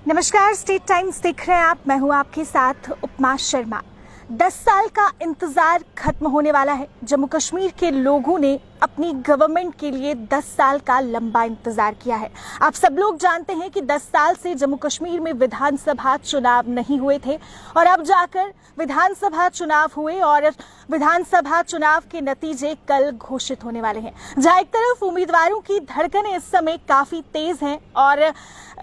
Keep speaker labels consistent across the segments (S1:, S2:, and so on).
S1: नमस्कार, state times देख रहे हैं आप। मैं हूं आपके साथ उपमा शर्मा। 10 साल का इंतजार खत्म होने वाला है। जम्मू कश्मीर के लोगों ने अपनी गवर्नमेंट के लिए 10 साल का लंबा इंतजार किया है। आप सब लोग जानते हैं कि 10 साल से जम्मू कश्मीर में विधानसभा चुनाव नहीं हुए थे और अब जाकर विधानसभा चुनाव हुए और विधानसभा चुनाव के नतीजे कल घोषित होने वाले हैं। जहां एक तरफ उम्मीदवारों की धड़कनें इस समय काफी तेज हैं और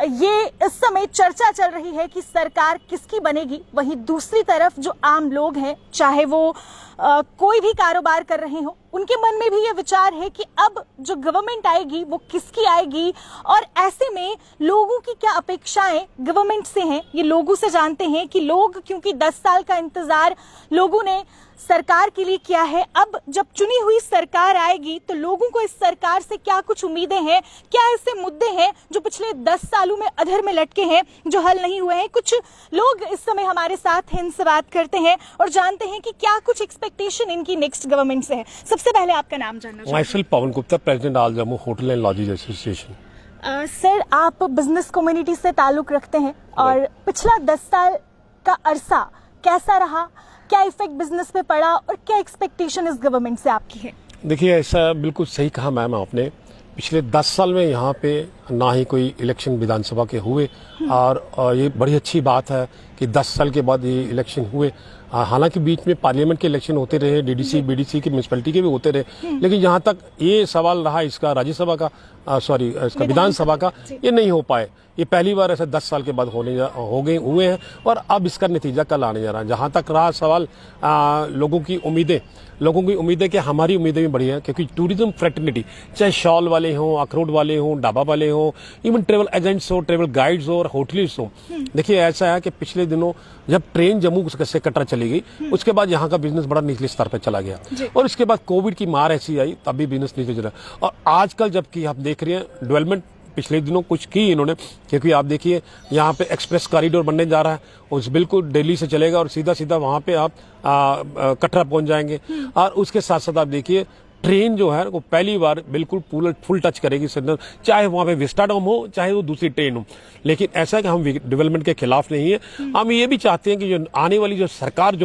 S1: ये इस समय चर्चा चल रही है कि सरकार किसकी बनेगी, वहीं दूसरी तरफ जो आम लोग हैं, चाहे वो कोई भी कारोबार कर रहे हो, उनके मन में भी ये विचार है कि अब जो गवर्नमेंट आएगी वो किसकी आएगी और ऐसे में लोगों की क्या अपेक्षाएं गवर्नमेंट से हैं, ये लोगों से जानते हैं कि लोग, क्योंकि 10 साल का इंतजार लोगों ने सरकार के लिए किया है। अब जब चुनी हुई सरकार आएगी तो लोगों को इस सरकार से क्या कुछ उम्मीदें हैं, क्या ऐसे मुद्दे हैं जो पिछले 10 सालों में अधर में लटके हैं, जो हल नहीं हुए हैं। कुछ लोग इस समय हमारे साथ हैं, इनसे बात करते हैं और जानते हैं कि क्या कुछ एक्सपेक्टेशन इनकी नेक्स्ट गवर्नमेंट से है। सबसे पहले आपका नाम जानना चाहूंगा।
S2: Myself Pawan Gupta, president all Jammu hotel and lodges association.
S1: Sir, आप बिजनेस कम्युनिटी से ताल्लुक रखते हैं और पिछला 10 साल का अरसा कैसा रहा, क्या इफेक्ट बिजनेस पे पड़ा और क्या एक्सपेक्टेशन इस गवर्नमेंट से आपकी है?
S2: देखिए, ऐसा बिल्कुल सही कहा मैम आपने। पिछले 10 साल में यहाँ पे ना ही कोई इलेक्शन विधानसभा के हुए और ये बड़ी अच्छी बात है कि 10 साल के बाद ये इलेक्शन हुए। हालांकि बीच में पार्लियामेंट के इलेक्शन होते रहे, डीडीसी बीडीसी की म्यूनिसिपैलिटी के भी होते रहे, लेकिन यहाँ तक ये सवाल रहा इसका राज्यसभा का इसका विधानसभा का, ये नहीं हो पाए। ये पहली बार ऐसा 10 साल के बाद हुए हैं और अब इसका नतीजा कल आने जा रहा है। जहाँ तक रहा सवाल लोगों की उम्मीदें कि हमारी उम्मीदें भी बढ़ी हैं, क्योंकि टूरिज्म फ्रेटर्निटी, चाहे शॉल वाले हों, अखरोट वाले हों, ढाबा वाले हों, इवन ट्रेवल एजेंट्स हो, ट्रेवल गाइड्स हो और होटलिस्ट हो। देखिए, ऐसा है कि पिछले दिनों जब ट्रेन जम्मू से कटरा चली गई, उसके बाद यहाँ का बिजनेस बड़ा निचले स्तर पर चला गया और इसके बाद कोविड की मार ऐसी आई, तब भी बिजनेस नीचे चला। और आजकल जबकि आप देख रहे हैं डेवलपमेंट पिछले दिनों कुछ की इन्होंने, क्योंकि आप देखिए यहाँ पे एक्सप्रेस कॉरिडोर बनने जा रहा है, उस बिल्कुल दिल्ली से चलेगा और सीधा सीधा वहां पे आप कटरा पहुंच जाएंगे। और उसके साथ साथ आप देखिए ट्रेन जो है वो पहली बार बिल्कुल फुल टच करेगी सिग्नल, चाहे वहां पे विस्टाडोम हो चाहे वो दूसरी ट्रेन हो। लेकिन ऐसा है कि हम डेवलपमेंट के खिलाफ नहीं है, हम ये भी चाहते हैं कि जो आने वाली जो सरकार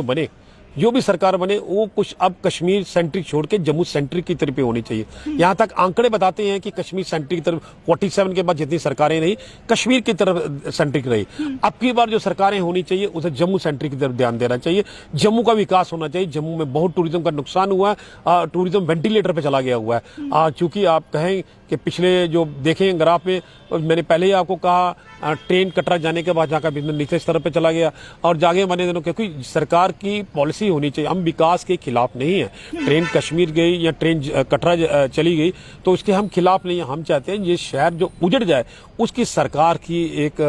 S2: जो भी सरकार बने वो कुछ अब कश्मीर सेंट्रिक छोड़ के जम्मू सेंट्रिक की तरफ होनी चाहिए। यहाँ तक आंकड़े बताते हैं कि कश्मीर सेंट्रिक की तरफ 47 के बाद जितनी सरकारें रही, कश्मीर की तरफ सेंट्रिक रही। अब की बार जो सरकारें होनी चाहिए उसे जम्मू सेंट्रिक की तरफ ध्यान देना चाहिए, जम्मू का विकास होना चाहिए। जम्मू में बहुत टूरिज्म का नुकसान हुआ है, टूरिज्म वेंटिलेटर पे चला गया हुआ है। चूंकि आप कहें कि पिछले जो देखें ग्राफ पे, मैंने पहले ही आपको कहा, ट्रेन कटरा जाने के बाद जहाँ का बिजनेस नीचे स्तर पे चला गया और जागे बने दिनों, क्योंकि सरकार की पॉलिसी होनी चाहिए। हम विकास के खिलाफ नहीं है। ट्रेन कश्मीर गई या ट्रेन कटरा चली गई तो उसके हम खिलाफ नहीं है। हम चाहते हैं ये शहर जो उजड़ जाए उसकी सरकार की एक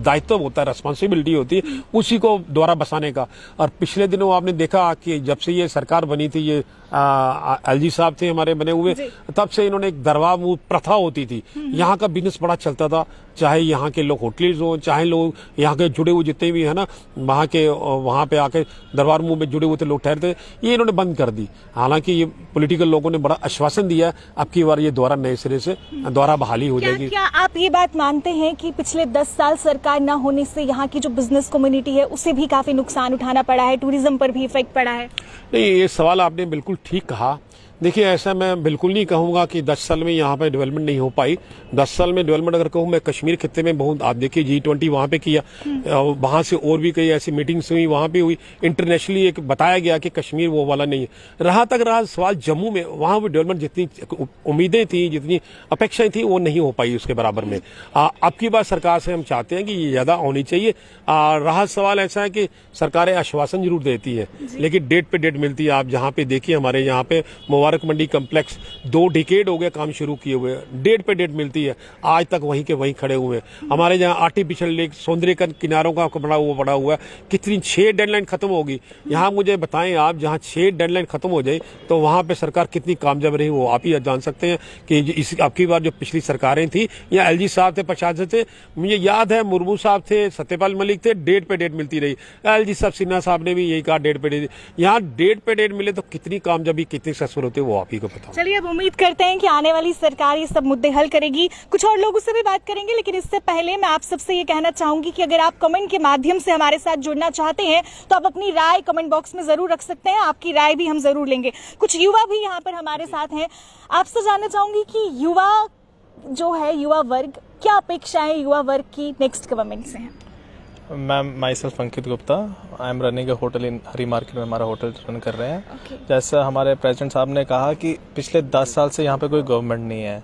S2: दायित्व होता है, रिस्पॉन्सिबिलिटी होती है उसी को दोबारा बसाने का। और पिछले दिनों आपने देखा कि जब से ये सरकार बनी थी, ये एलजी साहब थे हमारे बने हुए, तब से इन्होंने एक दरबार मूव प्रथा होती थी, यहाँ का बिजनेस बड़ा चलता था। चाहे यहाँ के लोग होटलिस्ट हो, चाहे लोग यहाँ के जुड़े हुए जितने भी है ना, वहाँ पे आके दरबार मूव में जुड़े हुए थे लोग ठहरते, ये इन्होंने बंद कर दी। हालांकि ये पॉलिटिकल लोगों ने बड़ा आश्वासन दिया, अब की बार ये दोबारा नए सिरे से दोबारा बहाली हो जाएगी।
S1: क्या आप ये बात मानते हैं कि पिछले 10 साल सरकार न होने से यहाँ की जो बिजनेस कम्युनिटी है उसे भी काफी नुकसान उठाना पड़ा है, टूरिज्म पर भी इफेक्ट पड़ा है?
S2: नहीं, ये सवाल आपने बिल्कुल ठीक कहा। देखिए, ऐसा मैं बिल्कुल नहीं कहूंगा कि 10 साल में यहाँ पे डेवलपमेंट नहीं हो पाई। 10 साल में डेवलपमेंट अगर कहूँ मैं, कश्मीर खित्ते में बहुत, आप देखिए G20 वहाँ पे किया, वहाँ से और भी कई ऐसी मीटिंग्स हुई, वहाँ पे हुई। इंटरनेशनली एक बताया गया कि कश्मीर वो वाला नहीं है। रहा सवाल जम्मू में, वहाँ भी डेवलपमेंट जितनी उम्मीदें थी, जितनी अपेक्षाएं थी, वो नहीं हो पाई उसके बराबर में। अब की बार सरकार से हम चाहते हैं कि ये ज्यादा होनी चाहिए। रहा सवाल ऐसा है कि सरकारें आश्वासन जरूर देती है लेकिन डेट पे डेट मिलती है। आप जहाँ पे देखिए हमारे यहाँ पे मुबारक मंडी कम्प्लेक्स 2 डिकेड हो गया काम शुरू किए हुए, डेट पे डेट मिलती है, आज तक वहीं के वहीं खड़े हुए हैं। हमारे यहाँ आर्टिफिशियल लेक सौंदर्यीकरण किनारों का बड़ा हुआ है, कितनी 6 डेडलाइन खत्म होगी। यहाँ मुझे बताएं आप, जहाँ 6 डेडलाइन खत्म हो जाए तो वहां पे सरकार कितनी कामयाब रही वो आप ही जान सकते हैं। कि इस आपकी बार जो पिछली सरकारें थी, या एलजी साहब थे, प्रशासन थे, मुझे याद है मुर्मू साहब थे, सत्यपाल मलिक थे, डेट पे डेट मिलती रही। एलजी साहब, सिन्हा साहब ने भी यही कहा डेट पे डेट। यहाँ डेट पे डेट मिले तो कितनी कामयाबी, कितनी सक्सेसफुल होती है। पे वो आप ही को पता होगा।
S1: चलिए, अब उम्मीद करते हैं कि आने वाली सरकार ये सब मुद्दे हल करेगी। कुछ और लोगों से भी बात करेंगे, लेकिन इससे पहले मैं आप सबसे ये कहना चाहूंगी कि अगर आप कमेंट के माध्यम से हमारे साथ जुड़ना चाहते हैं तो आप अपनी राय कमेंट बॉक्स में जरूर रख सकते हैं। आपकी राय भी हम जरूर लेंगे। कुछ युवा भी यहाँ पर हमारे साथ हैं। आपसे जानना चाहूंगी कि युवा जो है, युवा वर्ग, क्या अपेक्षाएं युवा वर्ग की नेक्स्ट गवर्नमेंट से हैं?
S3: Ma'am, my self Ankit Gupta, I am running A hotel in Hari market में हमारा होटल रन कर रहे हैं। जैसा हमारे प्रेसिडेंट साहब ने कहा कि पिछले 10 साल से यहाँ पे कोई गवर्नमेंट नहीं है।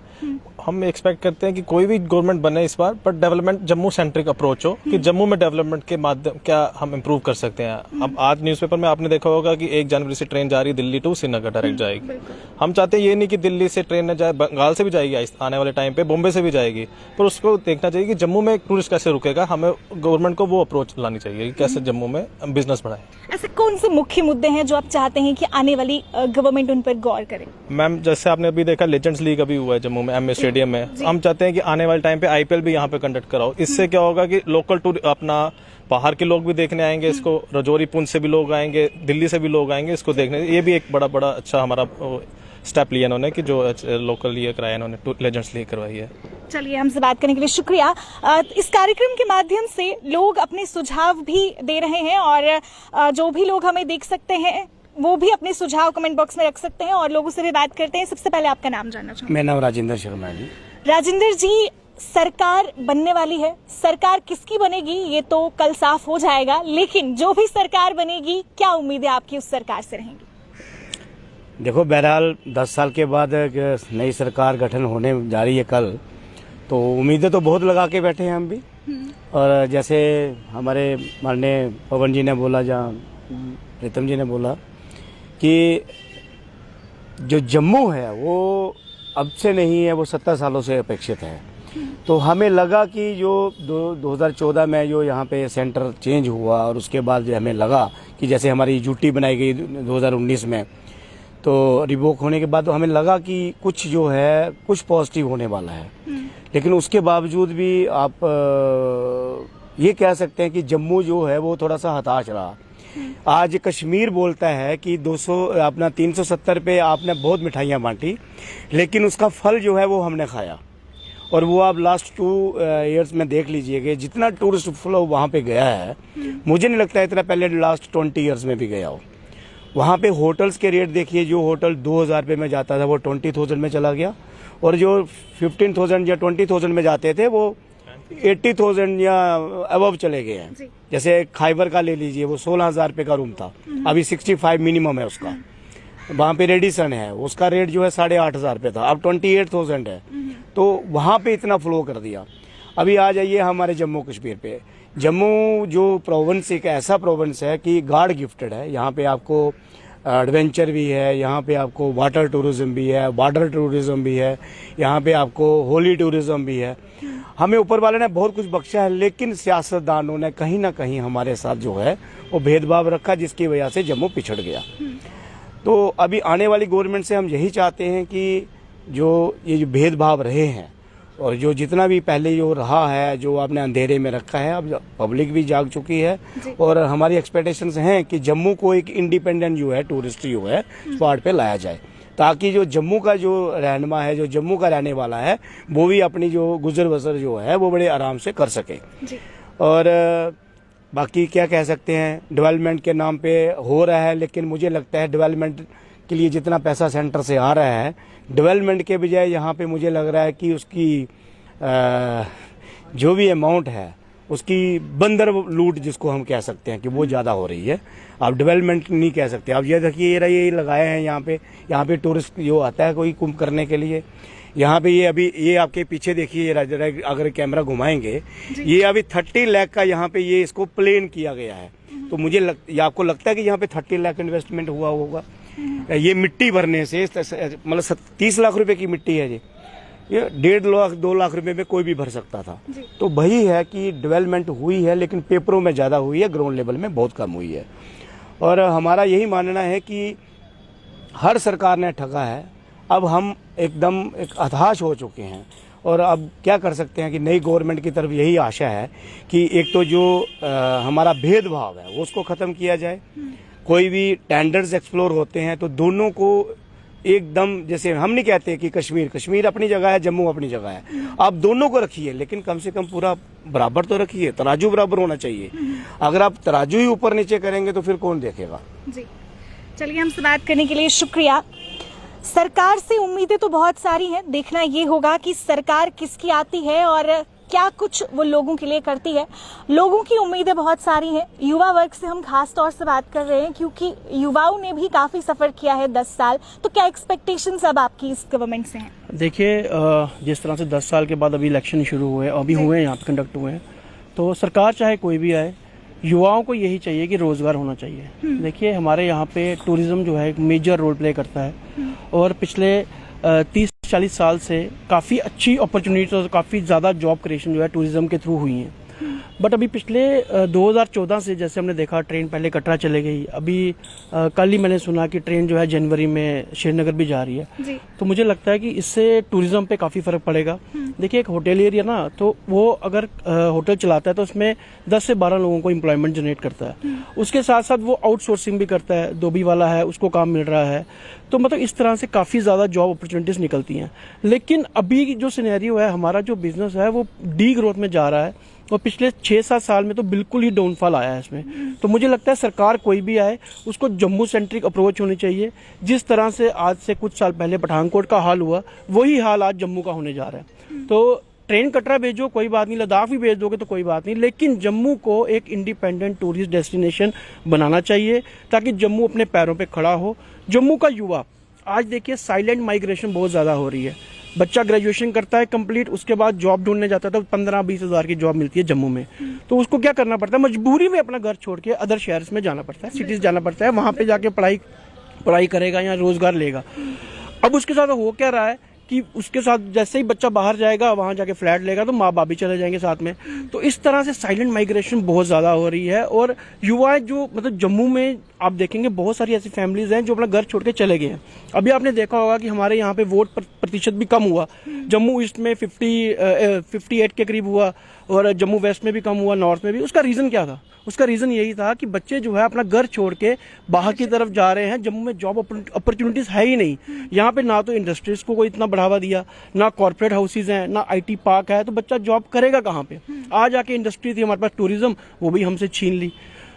S3: हम एक्सपेक्ट करते हैं कि कोई भी गवर्नमेंट बने इस बार, but development Jammu centric approach हो कि जम्मू में डेवलपमेंट के माध्यम क्या हम इम्प्रूव कर सकते हैं। अब आज न्यूज़पेपर में आपने देखा होगा कि 1 जनवरी से ट्रेन जा रही है दिल्ली टू श्रीनगर डायरेक्ट जाएगी। हम चाहते हैं ये नहीं कि दिल्ली से ट्रेन न जाए, बंगाल से भी जाएगी आने वाले टाइम पे, बॉम्बे से भी जाएगी, पर उसको देखना चाहिए कि जम्मू में एक टूरिस्ट कैसे रुकेगा। हमें गवर्नमेंट को वो अप्रोच लानी चाहिए कि कैसे जम्मू में बिजनेस बढ़ाए।
S1: ऐसे कौन से मुख्य मुद्दे हैं जो आप चाहते हैं कि आने वाली गवर्नमेंट उन पर गौर करे?
S3: मैम, जैसे आपने अभी देखा लेजेंड्स लीग अभी हुआ है जम्मू में एमए स्टेडियम में। हम चाहते हैं कि आने वाले टाइम पे आईपीएल भी यहाँ पे कंडक्ट कराओ। इससे क्या होगा कि लोकल टूर अपना बाहर के लोग भी देखने आएंगे इसको, रजौरी पुंछ से भी लोग आएंगे, दिल्ली से भी लोग आएंगे इसको देखने। ये भी एक बड़ा अच्छा हमारा स्टेप लिया इन्होंने कि जो लोकल ये कराया इन्होंने, लेजेंड्स लीग करवाई है।
S1: चलिए, हमसे बात करने के लिए शुक्रिया। इस कार्यक्रम के माध्यम से लोग अपने सुझाव भी दे रहे हैं और जो भी लोग हमें देख सकते हैं वो भी अपने सुझाव कमेंट बॉक्स में रख सकते हैं और लोगों से भी बात करते हैं। सबसे पहले आपका नाम जानना चाहूँगी।
S4: मेरा नाम राजेंद्र शर्मा जी।
S1: राजेंद्र जी, सरकार बनने वाली है। सरकार किसकी बनेगी ये तो कल साफ हो जाएगा, लेकिन जो भी सरकार बनेगी, क्या उम्मीदें आपकी उस सरकार से रहेंगी?
S4: देखो, बहरहाल 10 साल के बाद एक नई सरकार गठन होने जा रही है कल, तो उम्मीदें तो बहुत लगा के बैठे हैं हम भी। और जैसे हमारे माननीय पवन जी ने बोला, जहाँ प्रीतम जी ने बोला कि जो जम्मू है वो अब से नहीं है, वो 70 सालों से अपेक्षित है। तो हमें लगा कि जो 2014 में जो यहाँ पे सेंटर चेंज हुआ और उसके बाद जो हमें लगा कि जैसे हमारी यूटी बनाई गई 2019 में, तो रिवोक होने के बाद तो हमें लगा कि कुछ जो है कुछ पॉजिटिव होने वाला है। लेकिन उसके बावजूद भी आप ये कह सकते हैं कि जम्मू जो है वो थोड़ा सा हताश रहा। आज कश्मीर बोलता है कि 370 पे आपने बहुत मिठाइयाँ बांटी, लेकिन उसका फल जो है वो हमने खाया। और वो आप लास्ट 2 ईयर्स में देख लीजिएगा, जितना टूरिस्ट फ्लो वहाँ पे गया है, मुझे नहीं लगता इतना पहले लास्ट 20 ईयर्स में भी गया हो। वहाँ पे होटल्स के रेट देखिए, जो होटल 2000 रुपये में जाता था वो 20,000 में चला गया, और जो 15,000 या 20,000 में जाते थे वो 80,000 या अबव चले गए हैं। जैसे खाइबर का ले लीजिए, वो 16,000 रुपये का रूम था, अभी 65 मिनिमम है उसका। वहाँ पे रेडिसन है, उसका रेट जो है 8,500 रुपये था, अब 28,000 है। तो वहाँ पे इतना फ्लो कर दिया। अभी आ जाइए हमारे जम्मू कश्मीर पे। जम्मू जो प्रोविंस एक ऐसा प्रोविंस है कि गॉड गिफ्टेड है। यहाँ पे आपको एडवेंचर भी है, यहाँ पे आपको वाटर टूरिज्म भी है, बॉर्डर टूरिज्म भी है, यहाँ पे आपको होली टूरिज्म भी है। हमें ऊपर वाले ने बहुत कुछ बख्शा है, लेकिन सियासतदानों ने कहीं ना कहीं हमारे साथ जो है वो भेदभाव रखा, जिसकी वजह से जम्मू पिछड़ गया। तो अभी आने वाली गवर्नमेंट से हम यही चाहते हैं कि जो ये जो भेदभाव रहे हैं और जो जितना भी पहले जो रहा है, जो आपने अंधेरे में रखा है, अब पब्लिक भी जाग चुकी है। और हमारी एक्सपेक्टेशंस हैं कि जम्मू को एक इंडिपेंडेंट जो है टूरिस्ट जो है स्पॉट पे लाया जाए, ताकि जो जम्मू का जो रहनुमा है, जो जम्मू का रहने वाला है, वो भी अपनी जो गुजर बसर जो है वो बड़े आराम से कर सके। और बाकी क्या कह सकते हैं, डेवलपमेंट के नाम पे हो रहा है, लेकिन मुझे लगता है डेवलपमेंट के लिए जितना पैसा सेंटर से आ रहा है, डेवलपमेंट के बजाय यहाँ पे मुझे लग रहा है कि उसकी जो भी अमाउंट है उसकी बंदर लूट जिसको हम कह सकते हैं कि वो ज़्यादा हो रही है। आप डेवलपमेंट नहीं कह सकते। आप ये देखिए, ये लगाए हैं यहाँ पे टूरिस्ट जो आता है कोई कुंभ करने के लिए, यहाँ पे ये अभी ये आपके पीछे देखिए, अगर कैमरा घुमाएंगे, ये अभी 30 लाख का यहाँ पे ये इसको प्लेन किया गया है। तो मुझे आपको लगता है कि यहाँ पे 30 लाख इन्वेस्टमेंट हुआ होगा? ये मिट्टी भरने से, मतलब 30 लाख रुपए की मिट्टी है ये 1.5 लाख 2 लाख रुपए में कोई भी भर सकता था। तो वही है कि डेवलपमेंट हुई है, लेकिन पेपरों में ज़्यादा हुई है, ग्राउंड लेवल में बहुत कम हुई है। और हमारा यही मानना है कि हर सरकार ने ठगा है। अब हम एकदम एक हताश हो चुके हैं, और अब क्या कर सकते हैं कि नई गवर्नमेंट की तरफ यही आशा है कि एक तो जो हमारा भेदभाव है वो उसको ख़त्म किया जाए। कोई भी टेंडर्स एक्सप्लोर होते हैं तो दोनों को एकदम, जैसे हम नहीं कहते कि कश्मीर अपनी जगह है, जम्मू अपनी जगह है, आप दोनों को रखिए, लेकिन कम से कम पूरा बराबर तो रखिए, तराजू बराबर होना चाहिए। अगर आप तराजू ही ऊपर नीचे करेंगे तो फिर कौन देखेगा।
S1: जी चलिए, हमसे बात करने के लिए शुक्रिया। सरकार से उम्मीदें तो बहुत सारी हैं, देखना ये होगा कि सरकार किसकी आती है और क्या कुछ वो लोगों के लिए करती है। लोगों की उम्मीदें बहुत सारी हैं। युवा वर्ग से हम खास तौर से बात कर रहे हैं क्योंकि युवाओं ने भी काफी सफर किया है 10 साल। तो क्या एक्सपेक्टेशंस अब आपकी इस गवर्नमेंट से हैं?
S5: देखिए, जिस तरह से 10 साल के बाद अभी इलेक्शन शुरू हुए, अभी हुए हैं, यहाँ पे कंडक्ट हुए हैं, तो सरकार चाहे कोई भी आए, युवाओं को यही चाहिए कि रोजगार होना चाहिए। देखिए, हमारे यहाँ पे टूरिज्म जो है एक मेजर रोल प्ले करता है और पिछले 30-40 साल से काफ़ी अच्छी अपॉर्चुनिटीज और काफ़ी ज़्यादा जॉब क्रिएशन जो है टूरिज्म के थ्रू हुई हैं। बट अभी पिछले 2014 से जैसे हमने देखा, ट्रेन पहले कटरा चले गई, अभी कल ही मैंने सुना कि ट्रेन जो है जनवरी में श्रीनगर भी जा रही है। तो मुझे लगता है कि इससे टूरिज्म पे काफ़ी फ़र्क पड़ेगा। देखिए, एक होटल एरिया ना, तो वो अगर होटल चलाता है तो उसमें 10 से 12 लोगों को एम्प्लॉयमेंट जनरेट करता है। उसके साथ साथ वो आउटसोर्सिंग भी करता है, धोबी वाला है उसको काम मिल रहा है। तो मतलब इस तरह से काफ़ी ज़्यादा जॉब अपॉर्चुनिटीज़ निकलती हैं। लेकिन अभी जो सिनेरियो है, हमारा जो बिजनेस है वो डी ग्रोथ में जा रहा है और पिछले 6-7 साल में तो बिल्कुल ही डाउनफॉल आया है इसमें। तो मुझे लगता है सरकार कोई भी आए उसको जम्मू सेंट्रिक अप्रोच होनी चाहिए। जिस तरह से आज से कुछ साल पहले पठानकोट का हाल हुआ, वही हाल आज जम्मू का होने जा रहा है। तो ट्रेन कटरा भेजो कोई बात नहीं, लद्दाख भी भेज दोगे तो कोई बात नहीं, लेकिन जम्मू को एक इंडिपेंडेंट टूरिस्ट डेस्टिनेशन बनाना चाहिए ताकि जम्मू अपने पैरों पे खड़ा हो। जम्मू का युवा आज देखिए, साइलेंट माइग्रेशन बहुत ज़्यादा हो रही है। बच्चा ग्रेजुएशन करता है कंप्लीट, उसके बाद जॉब ढूंढने जाता है तो 15-20 हज़ार की जॉब मिलती है जम्मू में। तो उसको क्या करना पड़ता है, मजबूरी में अपना घर छोड़ के अदर शहर्स में जाना पड़ता है, सिटीज़ जाना पड़ता है, वहाँ पे जाके पढ़ाई करेगा या रोजगार लेगा। अब उसके साथ हो क्या रहा है कि उसके साथ जैसे ही बच्चा बाहर जाएगा, वहाँ जाके फ्लैट लेगा तो माँ बाप भी चले जाएंगे साथ में। तो इस तरह से साइलेंट माइग्रेशन बहुत ज़्यादा हो रही है और युवा जो मतलब जम्मू में आप देखेंगे बहुत सारी ऐसी फैमिलीज हैं जो अपना घर छोड़ के चले गए हैं। अभी आपने देखा होगा कि हमारे यहाँ पे वोट प्रतिशत भी कम हुआ। जम्मू ईस्ट में 58 के करीब हुआ और जम्मू वेस्ट में भी कम हुआ, नॉर्थ में भी। उसका रीज़न क्या था? उसका रीज़न यही था कि बच्चे जो है अपना घर छोड़ के बाहर की तरफ जा रहे हैं। जम्मू में जॉब अपॉर्चुनिटीज़ है ही नहीं। यहाँ पे ना तो इंडस्ट्रीज़ को कोई इतना बढ़ावा दिया, ना कॉर्पोरेट हाउसेज हैं, ना IT पार्क है, तो बच्चा जॉब करेगा कहाँ पे? आज आके इंडस्ट्री थी हमारे पास टूरिज्म, वो भी हमसे छीन ली।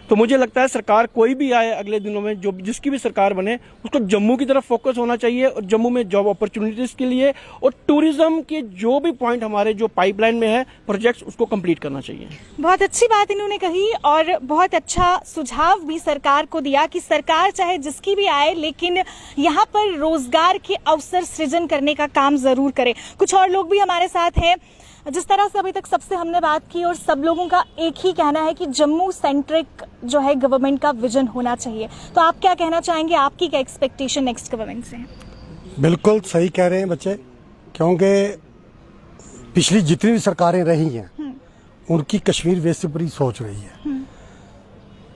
S5: तो मुझे लगता है सरकार कोई भी आए अगले दिनों में, जो जिसकी भी सरकार बने, उसको जम्मू की तरफ फोकस होना चाहिए और जम्मू में जॉब अपॉर्चुनिटीज के लिए और टूरिज्म के जो भी पॉइंट हमारे जो पाइपलाइन में है प्रोजेक्ट्स, उसको कंप्लीट करना चाहिए।
S1: बहुत अच्छी बात इन्होंने कही और बहुत अच्छा सुझाव भी सरकार को दिया कि सरकार चाहे जिसकी भी आए, लेकिन यहाँ पर रोजगार के अवसर सृजन करने का काम जरूर करे। कुछ और लोग भी हमारे साथ हैं। जिस तरह से अभी तक सबसे हमने बात की और सब लोगों का एक ही कहना है कि जम्मू सेंट्रिक जो है गवर्नमेंट का विजन होना चाहिए। तो आप क्या कहना चाहेंगे, आपकी क्या एक्सपेक्टेशन नेक्स्ट गवर्नमेंट से है?
S6: बिल्कुल सही कह रहे हैं बच्चे, क्योंकि पिछली जितनी भी सरकारें रही हैं उनकी कश्मीर बेस से पूरी सोच रही है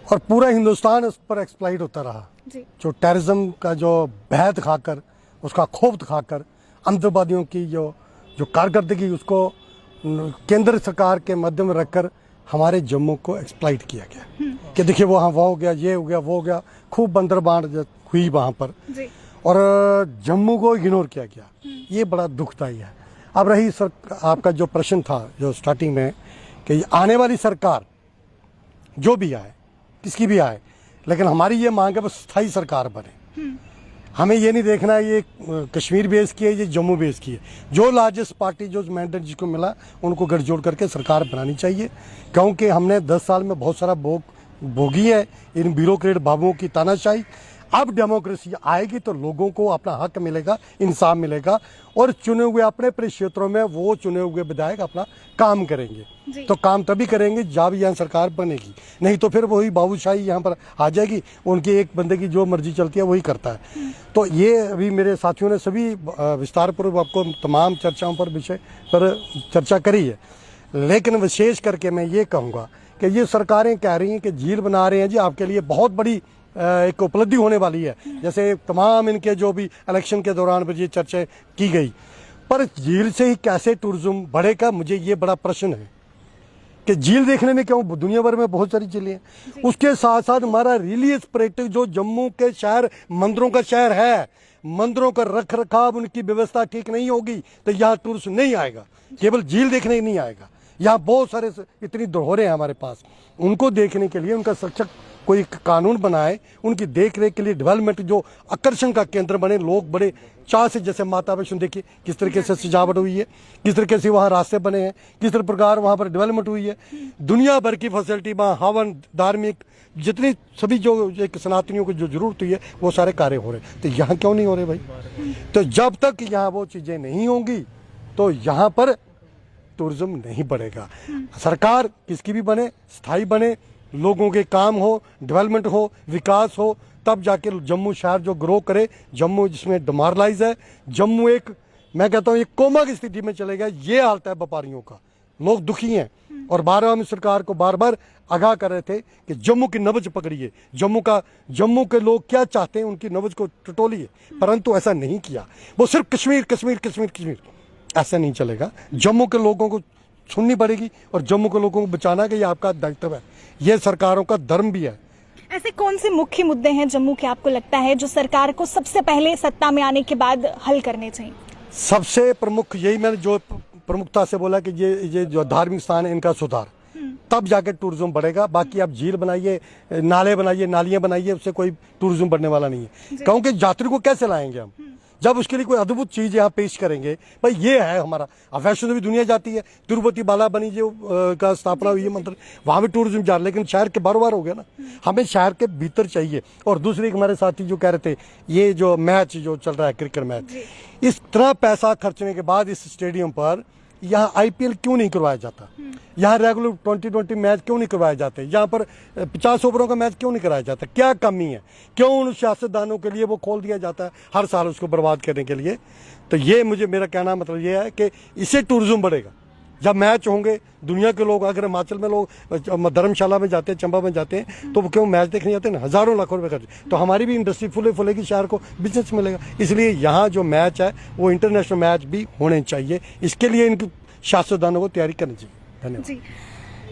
S6: और पूरा हिंदुस्तान उस पर एक्सप्लॉइट होता रहा। जो टेररिज्म का जो भय दिखाकर, उसका खौफ दिखाकर, अंतर्वादियों की जो कारकर्दगी, उसको केंद्र सरकार के माध्यम में रखकर हमारे जम्मू को एक्सप्लॉइट किया गया कि देखिए वहाँ वो हो गया, ये हो गया, वो हो गया, खूब बंदरबांट हुई वहाँ पर और जम्मू को इग्नोर किया गया। ये बड़ा दुखदायी है। अब रही आपका जो प्रश्न था जो स्टार्टिंग में कि आने वाली सरकार जो भी आए, किसकी भी आए, लेकिन हमारी ये मांग है वो स्थायी सरकार बने। हमें ये नहीं देखना है ये कश्मीर बेस की है, ये जम्मू बेस की है। जो लार्जेस्ट पार्टी जो मैंडेट जिसको मिला उनको गठजोड़ करके सरकार बनानी चाहिए, क्योंकि हमने 10 साल में बहुत सारा भोगी है इन ब्यूरोक्रेट बाबुओं की तानाशाही। अब डेमोक्रेसी आएगी तो लोगों को अपना हक मिलेगा, इंसाफ मिलेगा और चुने हुए अपने अपने क्षेत्रों में वो चुने हुए विधायक अपना काम करेंगे। तो काम तभी करेंगे जब यहाँ सरकार बनेगी, नहीं तो फिर वही बाबूशाही यहाँ पर आ जाएगी। उनकी एक बंदे की जो मर्जी चलती है वही करता है। तो ये अभी मेरे साथियों ने सभी विस्तारपूर्वक आपको तमाम चर्चाओं पर विषय पर चर्चा करी है, लेकिन विशेष करके मैं ये कहूँगा कि ये सरकारें कह रही हैं कि झील बना रहे हैं जी, आपके लिए बहुत बड़ी एक उपलब्धि होने वाली है। जैसे तमाम इनके जो भी इलेक्शन के दौरान भी ये चर्चा की गई, पर झील से ही कैसे टूरिज्म बढ़ेगा, मुझे ये बड़ा प्रश्न है कि झील देखने में क्यों, दुनिया भर में बहुत सारी झीलें हैं। उसके साथ साथ हमारा रिलीजियस पर्यटक जो जम्मू के शहर मंदिरों का शहर है, मंदिरों का रख रखाव, उनकी व्यवस्था ठीक नहीं होगी तो यहाँ टूरिस्ट नहीं आएगा, केवल झील देखने नहीं आएगा। यहाँ बहुत सारे इतनी धरोहरें हैं हमारे पास, उनको देखने के लिए उनका सशक्त कोई कानून बनाए, उनकी देख रेख के लिए डेवलपमेंट जो आकर्षण का केंद्र बने, लोग बड़े चाह से, जैसे माता वैष्णो देखिए किस तरीके से सजावट हुई है, किस तरीके से वहाँ रास्ते बने हैं, किस प्रकार वहाँ पर डेवलपमेंट हुई है, दुनिया भर की फैसिलिटी वहाँ हवन, धार्मिक जितनी सभी जो एक सनातनियों को जो जरूरत हुई है वो सारे कार्य हो रहे हैं। तो यहाँ क्यों नहीं हो रहे भाई? तो जब तक यहाँ वो चीज़ें नहीं होंगी तो यहाँ पर टूरिज्म नहीं बढ़ेगा। सरकार किसकी भी बने, स्थायी बने, लोगों के काम हो, डेवलपमेंट हो, विकास हो, तब जाके जम्मू शहर जो ग्रो करे। जम्मू जिसमें डिमोरलाइज है, जम्मू एक, मैं कहता हूँ एक कोमा की स्थिति में चलेगा। ये हालत है व्यापारियों का, लोग दुखी हैं और बार हम सरकार को बार बार आगाह कर रहे थे कि जम्मू की नब्ज पकड़िए, जम्मू के लोग क्या चाहते हैं उनकी नब्ज को टटोलिए, परंतु ऐसा नहीं किया। वो सिर्फ कश्मीर कश्मीर कश्मीर कश्मीर, ऐसा नहीं चलेगा। जम्मू के लोगों को सुननी पड़ेगी और जम्मू के लोगों को बचाना कि ये आपका दायित्व है, ये सरकारों का धर्म भी है।
S1: ऐसे कौन से मुख्य मुद्दे हैं जम्मू के आपको लगता है जो सरकार को सबसे पहले सत्ता में आने के बाद हल करने चाहिए?
S6: सबसे प्रमुख यही मैंने जो प्रमुखता से बोला कि ये जो धार्मिक स्थान है इनका सुधार, तब जाके टूरिज्म बढ़ेगा। बाकी आप झील बनाइए, नाले बनाइए, नालियां बनाइए, उससे कोई टूरिज्म बढ़ने वाला नहीं है। क्योंकि यात्री को कैसे लाएंगे हम जब उसके लिए कोई अद्भुत चीज यहाँ पेश करेंगे? भाई ये है हमारा, वैष्णो देवी दुनिया जाती है, तिरुपति बालाबनी जो का स्थापना हुई है मंदिर, वहाँ भी टूरिज्म जा रहा है, लेकिन शहर के बार हो गया ना। हमें शहर के भीतर चाहिए। और दूसरी हमारे साथी जो कह रहे थे, ये जो मैच जो चल रहा है क्रिकेट मैच, इस तरह पैसा खर्चने के बाद इस स्टेडियम पर यहाँ IPL क्यों नहीं करवाया जाता? यहाँ रेगुलर 2020 मैच क्यों नहीं करवाए जाते? यहाँ पर 50 ओवरों का मैच क्यों नहीं कराया जाता? क्या कमी है? क्यों उन सियासतदानों के लिए वो खोल दिया जाता है हर साल उसको बर्बाद करने के लिए? तो ये मेरा कहना मतलब ये है कि इससे टूरिज्म बढ़ेगा। जब मैच होंगे, दुनिया के लोग, अगर हिमाचल में लोग धर्मशाला में जाते हैं, चंबा में जाते हैं, तो वो क्यों मैच देखने जाते हैं? हजारों लाखों रुपए खर्च, तो हमारी भी इंडस्ट्री फुलेगी, शहर को बिजनेस मिलेगा। इसलिए यहाँ जो मैच है वो इंटरनेशनल मैच भी होने चाहिए। इसके लिए इनकी सियासतदानों को तैयारी करनी चाहिए। धन्यवाद
S1: जी।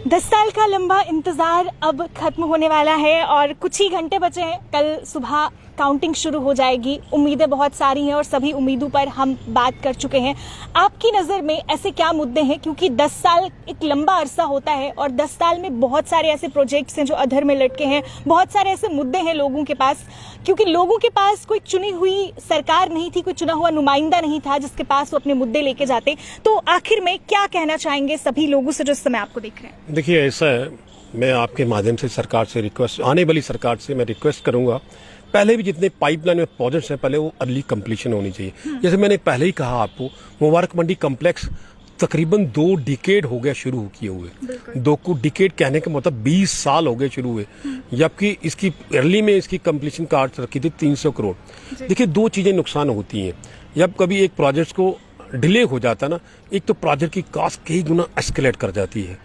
S1: 10 साल का लंबा इंतजार अब खत्म होने वाला है और कुछ ही घंटे बचे हैं। कल सुबह काउंटिंग शुरू हो जाएगी। उम्मीदें बहुत सारी हैं और सभी उम्मीदों पर हम बात कर चुके हैं। आपकी नज़र में ऐसे क्या मुद्दे हैं, क्योंकि 10 साल एक लंबा अरसा होता है और 10 साल में बहुत सारे ऐसे प्रोजेक्ट्स हैं जो अधर में लटके हैं, बहुत सारे ऐसे मुद्दे हैं लोगों के पास, क्योंकि लोगों के पास कोई चुनी हुई सरकार नहीं थी, कोई चुना हुआ नुमाइंदा नहीं था जिसके पास वो अपने मुद्दे लेके जाते। तो आखिर में क्या कहना चाहेंगे सभी लोगों से जो इस समय आपको देख रहे हैं?
S2: देखिए, ऐसा है, मैं आपके माध्यम से सरकार से रिक्वेस्ट, आने वाली सरकार से मैं रिक्वेस्ट करूंगा, पहले भी जितने पाइपलाइन में प्रोजेक्ट्स हैं पहले वो अर्ली कंप्लीशन होनी चाहिए। जैसे मैंने पहले ही कहा आपको, मुबारक मंडी कॉम्प्लेक्स तकरीबन 2 डिकेड हो गया शुरू किए हुए। 2 डिकेड कहने का मतलब 20 साल हो गए शुरू हुए, जबकि इसकी अर्ली में इसकी कंप्लीशन कास्ट रखी थी 300 करोड़। देखिए, 2 चीजें नुकसान होती हैं जब कभी एक प्रोजेक्ट को डिले हो जाता ना। एक तो प्रोजेक्ट की कॉस्ट कई गुना एस्केलेट कर जाती है,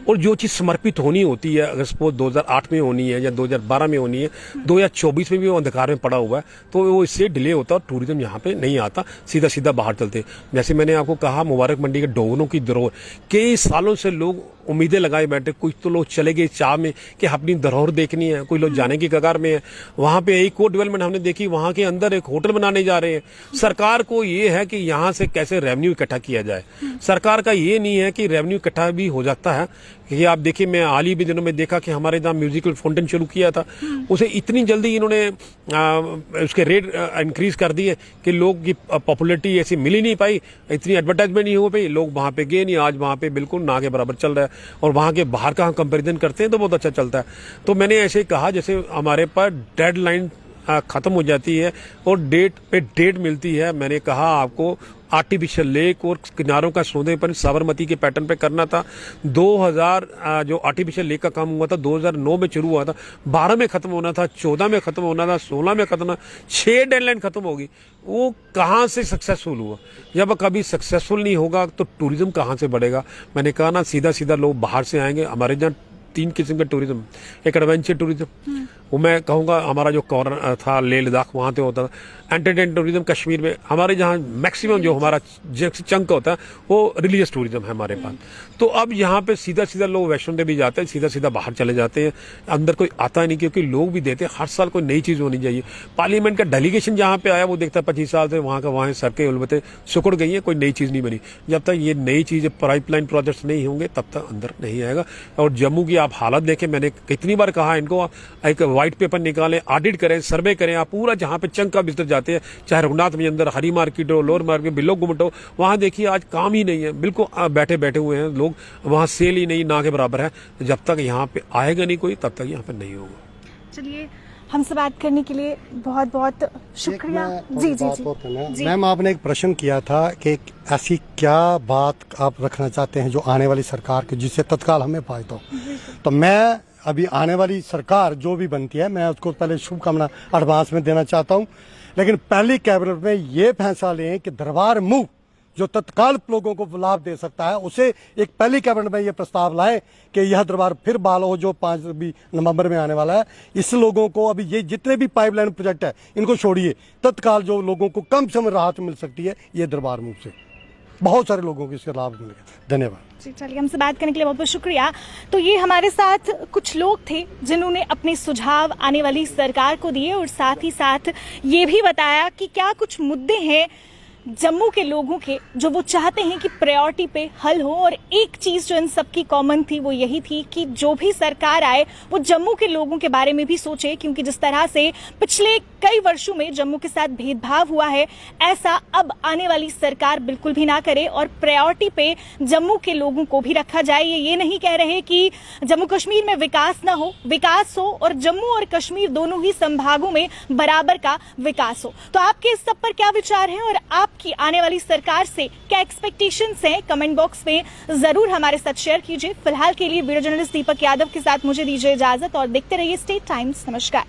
S2: और जो चीज समर्पित होनी होती है, अगर सपोज 2008 में होनी है या 2012 में होनी है, 2024 में भी वो अंधकार में पड़ा हुआ है, तो वो इससे डिले होता है और टूरिज्म यहाँ पे नहीं आता, सीधा सीधा बाहर चलते। जैसे मैंने आपको कहा, मुबारक मंडी के डोगरों की धरोहर, कई सालों से लोग उम्मीदें लगाए बैठे। कुछ तो लोग चले गए चाह में कि अपनी धरोहर देखनी है, कोई लोग जाने की कगार में है। वहां पे एक और डेवलपमेंट हमने देखी, वहां के अंदर एक होटल बनाने जा रहे हैं। सरकार को ये है कि यहाँ से कैसे रेवेन्यू इकट्ठा किया जाए। सरकार का ये नहीं है कि रेवेन्यू इकट्ठा भी हो जाता है, क्योंकि आप देखिए, मैं हाल ही दिनों में देखा कि हमारे यहाँ म्यूजिकल फाउंटेन शुरू किया था, उसे इतनी जल्दी इन्होंने उसके रेट इंक्रीज कर दिए कि लोग की पॉपुलरिटी ऐसी मिल ही नहीं पाई, इतनी एडवर्टाइजमेंट नहीं हो पाई, लोग वहां पे गए नहीं। आज वहां पे बिल्कुल ना के बराबर चल रहा है, और वहां के बाहर का हम कंपेरिजन करते हैं तो बहुत अच्छा चलता है। तो मैंने ऐसे ही कहा, जैसे हमारे पास डेडलाइन खत्म हो जाती है और डेट पे डेट मिलती है। मैंने कहा आपको, आर्टिफिशियल लेक और किनारों का सौंदर्यीकरण साबरमती के पैटर्न पे करना था। 2000 जो आर्टिफिशियल लेक का काम हुआ था 2009 में शुरू हुआ था, 12 में खत्म होना था, 14 में खत्म होना था, 16 में खत्म, 6 डेडलाइन खत्म होगी। वो कहाँ से सक्सेसफुल हुआ? जब कभी सक्सेसफुल नहीं होगा तो टूरिज्म कहाँ से बढ़ेगा? मैंने कहा ना, सीधा सीधा लोग बाहर से आएंगे। हमारे यहाँ 3 किस्म का टूरिज्म, एक एडवेंचर टूरिज्म, वो मैं कहूँगा हमारा जो कॉर्नर था लेह लद्दाख वहाँ पे होता था। एंटरटेन टूरिज्म कश्मीर में हमारे जहाँ मैक्सिमम जो हमारा चंक होता है वो रिलीजियस टूरिज्म है हमारे पास। तो अब यहाँ पे सीधा सीधा लोग वैष्णो देवी जाते हैं, सीधा सीधा बाहर चले जाते हैं, अंदर कोई आता नहीं, क्योंकि लोग भी देते हैं हर साल कोई नई चीज़ होनी चाहिए। पार्लियामेंट का डेलीगेशन जहाँ पे आया वो देखता है 25 साल से वहाँ का वहाँ सड़कें उलबते सिकुड़ गई हैं, कोई नई चीज़ नहीं बनी। जब तक ये नई चीज़ पाइपलाइन प्रोजेक्ट्स नहीं होंगे तब तक अंदर नहीं आएगा। और जम्मू की आप हालत देखें, मैंने कितनी बार कहा इनको एक व्हाइट पेपर निकालें, ऑडिट करें, सर्वे करें। आप पूरा जहाँ पे चंक का बिस्तर जाते हैं, चाहे रघुनाथ में अंदर हरी मार्केट हो, लोअर मार्केट, बिल्लो गुमट हो, वहाँ देखिए आज काम ही नहीं है, बिल्कुल बैठे बैठे हुए हैं लोग, वहाँ सेल ही नहीं, ना के बराबर है। जब तक यहाँ पे आएगा नहीं कोई तब तक यहाँ पे नहीं होगा।
S1: चलिए, हमसे बात करने के लिए बहुत बहुत शुक्रिया। जी जी जी
S6: मैम, आपने एक प्रश्न किया था कि ऐसी क्या बात आप रखना चाहते हैं जो आने वाली सरकार की जिससे तत्काल हमें फायदा हो। तो मैं अभी आने वाली सरकार जो भी बनती है मैं उसको पहले शुभकामना एडवांस में देना चाहता हूँ, लेकिन पहली कैबिनेट में ये फैसला लें कि दरबार मूव जो तत्काल लोगों को लाभ दे सकता है उसे एक पहली कैबिनेट में ये प्रस्ताव लाए कि यह दरबार फिर बहाल हो जो 5 नवंबर में आने वाला है। इस लोगों को अभी ये जितने भी पाइपलाइन प्रोजेक्ट है इनको छोड़िए, तत्काल जो लोगों को कम समय राहत मिल सकती है ये दरबार मूव से बहुत सारे लोगों को इसका लाभ मिलेगा। धन्यवाद
S1: जी। चलिए, हमसे बात करने के लिए बहुत बहुत शुक्रिया। तो ये हमारे साथ कुछ लोग थे जिन्होंने अपने सुझाव आने वाली सरकार को दिए और साथ ही साथ ये भी बताया कि क्या कुछ मुद्दे हैं जम्मू के लोगों के जो वो चाहते हैं कि प्रायोरिटी पे हल हो। और एक चीज जो इन सबकी कॉमन थी वो यही थी कि जो भी सरकार आए वो जम्मू के लोगों के बारे में भी सोचे, क्योंकि जिस तरह से पिछले कई वर्षों में जम्मू के साथ भेदभाव हुआ है ऐसा अब आने वाली सरकार बिल्कुल भी ना करे और प्रायोरिटी पे जम्मू के लोगों को भी रखा जाए। ये नहीं कह रहे कि जम्मू कश्मीर में विकास ना हो, विकास हो और जम्मू और कश्मीर दोनों ही संभागों में बराबर का विकास हो। तो आपके इस सब पर क्या विचार है और आपकी आने वाली सरकार से क्या एक्सपेक्टेशंस हैं, कमेंट बॉक्स में जरूर हमारे साथ शेयर कीजिए। फिलहाल के लिए वीडियो जर्नलिस्ट दीपक यादव के साथ मुझे दीजिए इजाजत और देखते रहिए स्टेट टाइम्स। नमस्कार।